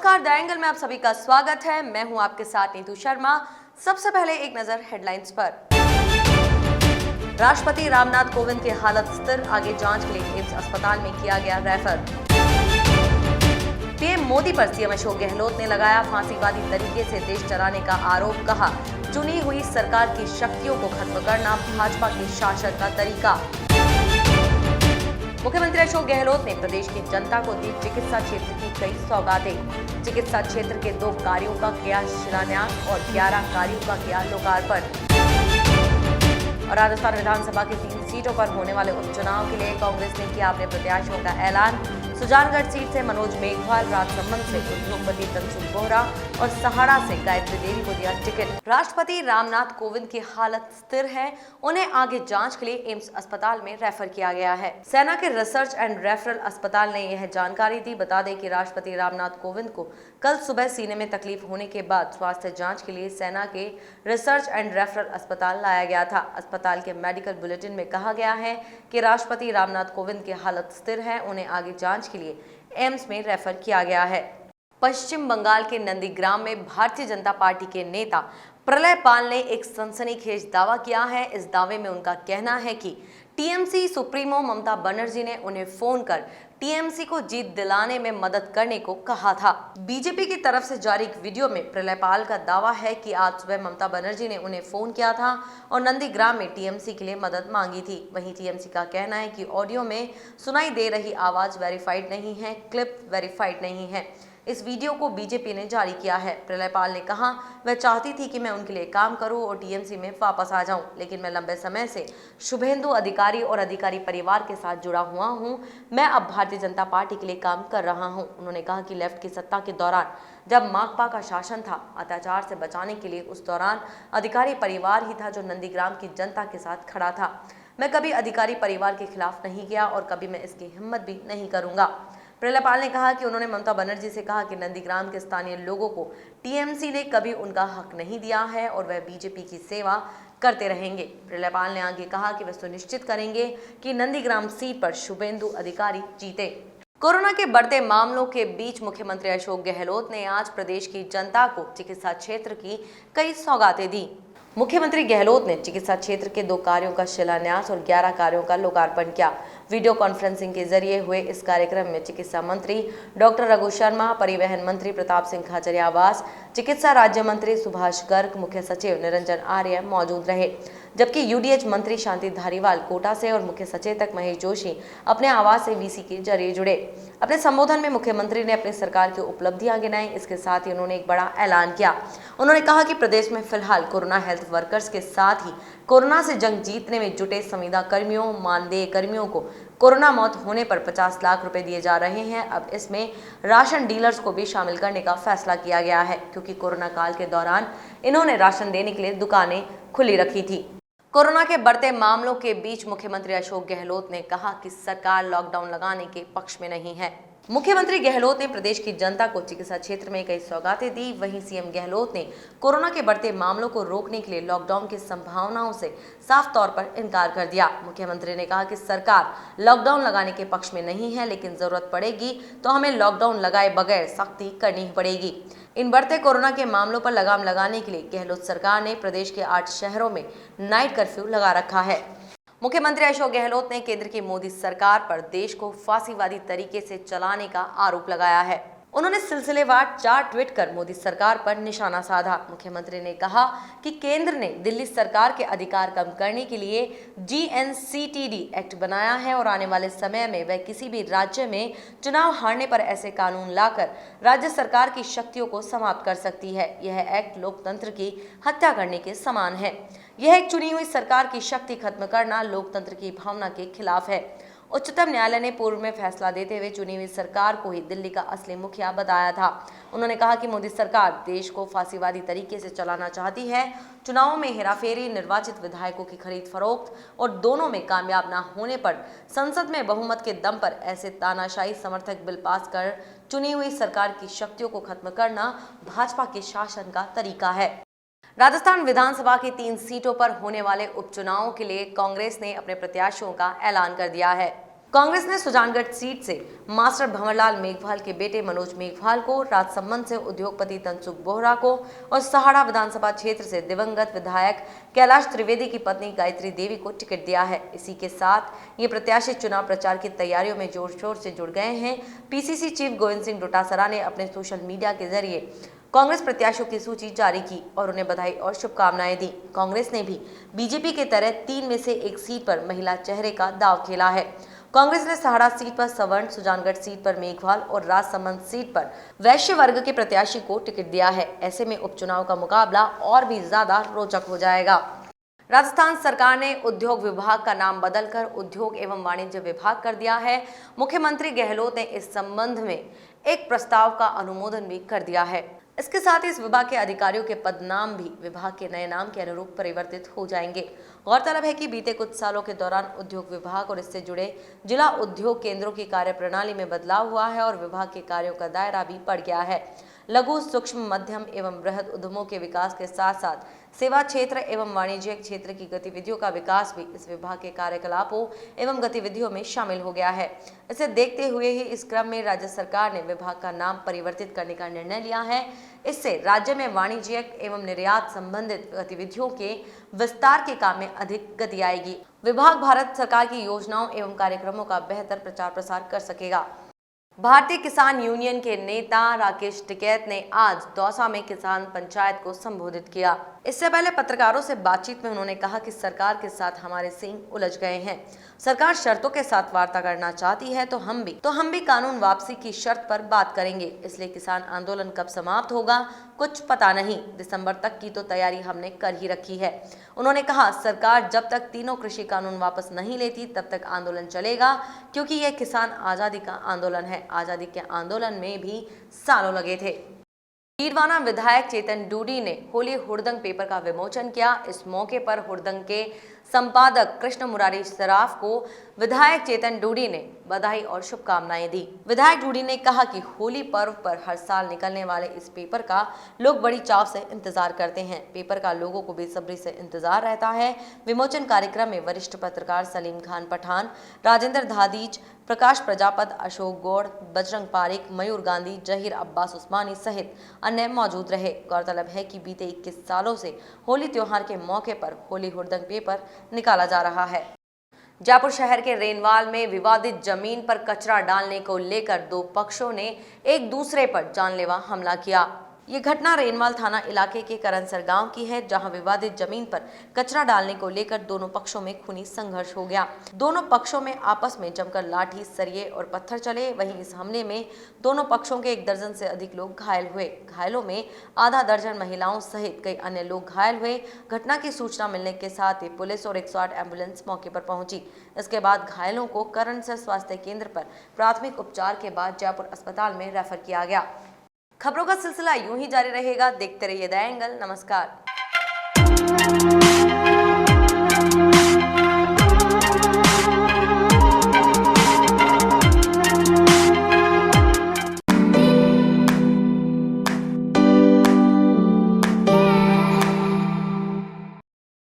नमस्कार, the angle में आप सभी का स्वागत है। मैं हूं आपके साथ नीतू शर्मा। सबसे पहले एक नजर हेडलाइंस पर। राष्ट्रपति रामनाथ कोविंद की हालत स्थिर, आगे जांच के लिए एम्स अस्पताल में किया गया रेफर। पीएम मोदी पर सीएम अशोक गहलोत ने लगाया फांसीवादी तरीके से देश चलाने का आरोप, कहा चुनी हुई सरकार की शक्तियों को खत्म करना भाजपा के शासन का तरीका। मुख्यमंत्री अशोक गहलोत ने प्रदेश की जनता को दी चिकित्सा क्षेत्र की कई सौगातें। चिकित्सा क्षेत्र के 2 कार्यों का किया शिलान्यास और 11 कार्यों का किया लोकार्पण। और राजस्थान विधानसभा की 3 सीटों पर होने वाले उपचुनाव के लिए कांग्रेस ने किया अपने प्रत्याशियों का ऐलान। सुजानगढ़ सीट से मनोज मेघवाल, राजसमंद से उद्योगपति तंसुल बोहरा और सहाड़ा से गायत्री देवी को दिया टिकट। राष्ट्रपति रामनाथ कोविंद की हालत स्थिर है, उन्हें आगे जांच के लिए एम्स अस्पताल में रेफर किया गया है। सेना के रिसर्च एंड रेफरल अस्पताल ने यह जानकारी दी। बता दें कि राष्ट्रपति रामनाथ कोविंद को कल सुबह सीने में तकलीफ होने के बाद स्वास्थ्य जांच के लिए सेना के रिसर्च एंड रेफरल अस्पताल लाया गया था। अस्पताल के मेडिकल बुलेटिन में कहा गया है कि राष्ट्रपति रामनाथ कोविंद की हालत स्थिर है, उन्हें आगे जांच के लिए एम्स में रेफर किया गया है। पश्चिम बंगाल के नंदीग्राम में भारतीय जनता पार्टी के नेता प्रलय पाल ने एक सनसनीखेज दावा किया है। इस दावे में उनका कहना है कि टीएमसी सुप्रीमो ममता बनर्जी ने उन्हें फोन कर टीएमसी को जीत दिलाने में मदद करने को कहा था। बीजेपी की तरफ से जारी एक वीडियो में प्रलय पाल का दावा है कि आज सुबह ममता बनर्जी ने उन्हें फोन किया था और नंदीग्राम में टीएमसी के लिए मदद मांगी थी। वहीं टीएमसी का कहना है कि ऑडियो में सुनाई दे रही आवाज वेरीफाइड नहीं है, क्लिप वेरीफाइड नहीं है। इस वीडियो को बीजेपी ने जारी किया है। प्रलय पाल ने कहा, वह चाहती थी कि मैं उनके लिए काम करूं और टीएमसी में वापस आ जाऊं, लेकिन मैं लंबे समय से शुभेंदु अधिकारी और अधिकारी परिवार के साथ जुड़ा हुआ हूं। मैं अब भारतीय जनता पार्टी के लिए काम कर रहा हूं। उन्होंने कहा कि लेफ्ट की सत्ता के दौरान जब माकपा का शासन था, अत्याचार से बचाने के लिए उस दौरान अधिकारी परिवार ही था जो नंदीग्राम की जनता के साथ खड़ा था। मैं कभी अधिकारी परिवार के खिलाफ नहीं गया और कभी मैं इसकी हिम्मत भी नहीं करूंगा। प्रलय पाल ने कहा कि उन्होंने ममता बनर्जी से कहा कि नंदीग्राम के स्थानीय लोगों को टीएमसी ने कभी उनका हक नहीं दिया है और वह बीजेपी की सेवा करते रहेंगे। प्रलय पाल ने आगे कहा कि वे सुनिश्चित करेंगे कि नंदीग्राम सीट पर शुभेंदु अधिकारी जीते। कोरोना के बढ़ते मामलों के बीच मुख्यमंत्री अशोक गहलोत ने आज प्रदेश की जनता को चिकित्सा क्षेत्र की कई सौगातें दी। मुख्यमंत्री गहलोत ने चिकित्सा क्षेत्र के 2 कार्यों का शिलान्यास और 11 कार्यों का लोकार्पण किया। वीडियो कॉन्फ्रेंसिंग के जरिए हुए इस कार्यक्रम में चिकित्सा मंत्री डॉक्टर रघु शर्मा, परिवहन मंत्री प्रताप सिंह खाचरियावास, चिकित्सा राज्य मंत्री सुभाष गर्ग, मुख्य सचिव निरंजन आर्य मौजूद रहे। जबकि यूडीएच मंत्री शांति धारीवाल कोटा से और मुख्य सचेतक महेश जोशी अपने आवास से वीसी के जरिए जुड़े। अपने संबोधन में मुख्यमंत्री ने अपनी सरकार की उपलब्धियां गिनाई। इसके साथ ही उन्होंने एक बड़ा ऐलान किया। उन्होंने कहा कि प्रदेश में फिलहाल कोरोना हेल्थ वर्कर्स के साथ ही कोरोना से जंग जीतने में जुटे संविदा कर्मियों, मानदेय कर्मियों को कोरोना मौत होने पर 50 लाख रुपए दिए जा रहे हैं। अब इसमें राशन डीलर्स को भी शामिल करने का फैसला किया गया है, क्योंकि कोरोना काल के दौरान इन्होंने राशन देने के लिए दुकानें खुली रखी थी। कोरोना के बढ़ते मामलों के बीच मुख्यमंत्री अशोक गहलोत ने कहा कि सरकार लॉकडाउन लगाने के पक्ष में नहीं है। मुख्यमंत्री गहलोत ने प्रदेश की जनता को चिकित्सा क्षेत्र में कई सौगातें दी। वहीं सीएम गहलोत ने कोरोना के बढ़ते मामलों को रोकने के लिए लॉकडाउन की संभावनाओं से साफ तौर पर इनकार कर दिया। मुख्यमंत्री ने कहा कि सरकार लॉकडाउन लगाने के पक्ष में नहीं है, लेकिन जरूरत पड़ेगी तो हमें लॉकडाउन लगाए बगैर सख्ती करनी पड़ेगी। इन बढ़ते कोरोना के मामलों पर लगाम लगाने के लिए गहलोत सरकार ने प्रदेश के 8 शहरों में नाइट कर्फ्यू लगा रखा है। मुख्यमंत्री अशोक गहलोत ने केंद्र की मोदी सरकार पर देश को फांसीवादी तरीके से चलाने का आरोप लगाया है। उन्होंने सिलसिलेवार 4 ट्वीट कर मोदी सरकार पर निशाना साधा। मुख्यमंत्री ने कहा कि केंद्र ने दिल्ली सरकार के अधिकार कम करने के लिए जीएनसीटीडी एक्ट बनाया है और आने वाले समय में वह किसी भी राज्य में चुनाव हारने पर ऐसे कानून लाकर राज्य सरकार की शक्तियों को समाप्त कर सकती है। यह एक्ट लोकतंत्र की हत्या करने के समान है। यह एक चुनी हुई सरकार की शक्ति खत्म करना लोकतंत्र की भावना के खिलाफ है। उच्चतम न्यायालय ने पूर्व में फैसला देते हुए चुनी हुई सरकार को ही दिल्ली का असली मुखिया बताया था। उन्होंने कहा कि मोदी सरकार देश को फांसीवादी तरीके से चलाना चाहती है। चुनावों में हेराफेरी, निर्वाचित विधायकों की खरीद फरोख्त और दोनों में कामयाब न होने पर संसद में बहुमत के दम पर ऐसे तानाशाही समर्थक बिल पास कर चुनी हुई सरकार की शक्तियों को खत्म करना भाजपा के शासन का तरीका है। राजस्थान विधानसभा की 3 सीटों पर होने वाले उपचुनावों के लिए कांग्रेस ने अपने प्रत्याशियों का ऐलान कर दिया है। कांग्रेस ने सुजानगढ़ सीट से मास्टर भंवरलाल मेघवाल के बेटे मनोज मेघवाल को, राजसमंद से उद्योगपति तनसुख बोहरा को और सहाड़ा विधानसभा क्षेत्र से दिवंगत विधायक कैलाश त्रिवेदी की पत्नी गायत्री देवी को टिकट दिया है। इसी के साथ ये प्रत्याशी चुनाव प्रचार की तैयारियों में जोर शोर से जुड़ गए हैं। पीसीसी चीफ गोविंद सिंह डोटासरा ने अपने सोशल मीडिया के जरिए कांग्रेस प्रत्याशियों की सूची जारी की और उन्हें बधाई और शुभकामनाएं दी। कांग्रेस ने भी बीजेपी की तरह 3 में से 1 सीट पर महिला चेहरे का दांव खेला है। कांग्रेस ने सहाड़ा सीट पर सवर्ण, सुजानगढ़ सीट पर मेघवाल और राजसमंद सीट पर वैश्य वर्ग के प्रत्याशी को टिकट दिया है। ऐसे में उपचुनाव का मुकाबला और भी ज्यादा रोचक हो जाएगा। राजस्थान सरकार ने उद्योग विभाग का नाम बदलकर उद्योग एवं वाणिज्य विभाग कर दिया है। मुख्यमंत्री गहलोत ने इस संबंध में एक प्रस्ताव का अनुमोदन भी कर दिया है। इसके साथ ही इस विभाग के अधिकारियों के पदनाम भी विभाग के नए नाम के अनुरूप परिवर्तित हो जाएंगे। गौरतलब है कि बीते कुछ सालों के दौरान उद्योग विभाग और इससे जुड़े जिला उद्योग केंद्रों की कार्यप्रणाली में बदलाव हुआ है और विभाग के कार्यों का दायरा भी बढ़ गया है। लघु, सूक्ष्म, मध्यम एवं बृहद उद्यमों के विकास के साथ साथ सेवा क्षेत्र एवं वाणिज्य क्षेत्र की गतिविधियों का विकास भी इस विभाग के कार्यकलापों एवं गतिविधियों में शामिल हो गया है। इसे देखते हुए ही इस क्रम में राज्य सरकार ने विभाग का नाम परिवर्तित करने का निर्णय लिया है। इससे राज्य में वाणिज्य एवं निर्यात संबंधित गतिविधियों के विस्तार के काम में अधिक गति आएगी। विभाग भारत सरकार की योजनाओं एवं कार्यक्रमों का बेहतर प्रचार प्रसार कर सकेगा। भारतीय किसान यूनियन के नेता राकेश टिकैत ने आज दौसा में किसान पंचायत को संबोधित किया। इससे पहले पत्रकारों से बातचीत में उन्होंने कहा कि सरकार के साथ हमारे सींग उलझ गए हैं। सरकार शर्तों के साथ वार्ता करना चाहती है तो हम भी कानून वापसी की शर्त पर बात करेंगे। इसलिए किसान आंदोलन कब समाप्त होगा कुछ पता नहीं। दिसंबर तक की तो तैयारी हमने कर ही रखी है। उन्होंने कहा सरकार जब तक तीनों कृषि कानून वापस नहीं लेती तब तक आंदोलन चलेगा, क्योंकि यह किसान आजादी का आंदोलन है। आजादी के आंदोलन में भी सालों लगे थे। डीडवाना विधायक चेतन डूडी ने होली हुड़दंग पेपर का विमोचन किया। इस मौके पर हुड़दंग के संपादक कृष्ण मुरारी सराफ को विधायक चेतन डूडी ने बधाई और शुभकामनाएं दी। विधायक डूडी ने कहा कि होली पर्व पर हर साल निकलने वाले इस पेपर का लोग बड़ी चाव से इंतजार करते हैं। पेपर का लोगों को बेसब्री से इंतजार रहता है। विमोचन कार्यक्रम में वरिष्ठ पत्रकार सलीम खान पठान, राजेंद्र धादीज, प्रकाश प्रजापत, अशोक गौड़, बजरंग पारिक, मयूर गांधी, जहीर अब्बास उस्मानी सहित अन्य मौजूद रहे। गौरतलब है कि बीते 21 सालों से होली त्योहार के मौके पर होली हुड़दंग पेपर निकाला जा रहा है। जयपुर शहर के रेनवाल में विवादित जमीन पर कचरा डालने को लेकर 2 पक्षों ने एक दूसरे पर जानलेवा हमला किया। ये घटना रेनवाल थाना इलाके के करनसर गांव की है, जहां विवादित जमीन पर कचरा डालने को लेकर दोनों पक्षों में खूनी संघर्ष हो गया। दोनों पक्षों में आपस में जमकर लाठी, सरिये और पत्थर चले। वहीं इस हमले में दोनों पक्षों के 1 दर्जन से अधिक लोग घायल हुए। घायलों में आधा दर्जन महिलाओं सहित कई अन्य लोग घायल हुए। घटना की सूचना मिलने के साथ ही पुलिस और 108 एम्बुलेंस मौके पर पहुंची। इसके बाद घायलों को करनसर स्वास्थ्य केंद्र पर प्राथमिक उपचार के बाद जयपुर अस्पताल में रेफर किया गया। खबरों का सिलसिला यूं ही जारी रहेगा। देखते रहिए द एंगल। नमस्कार।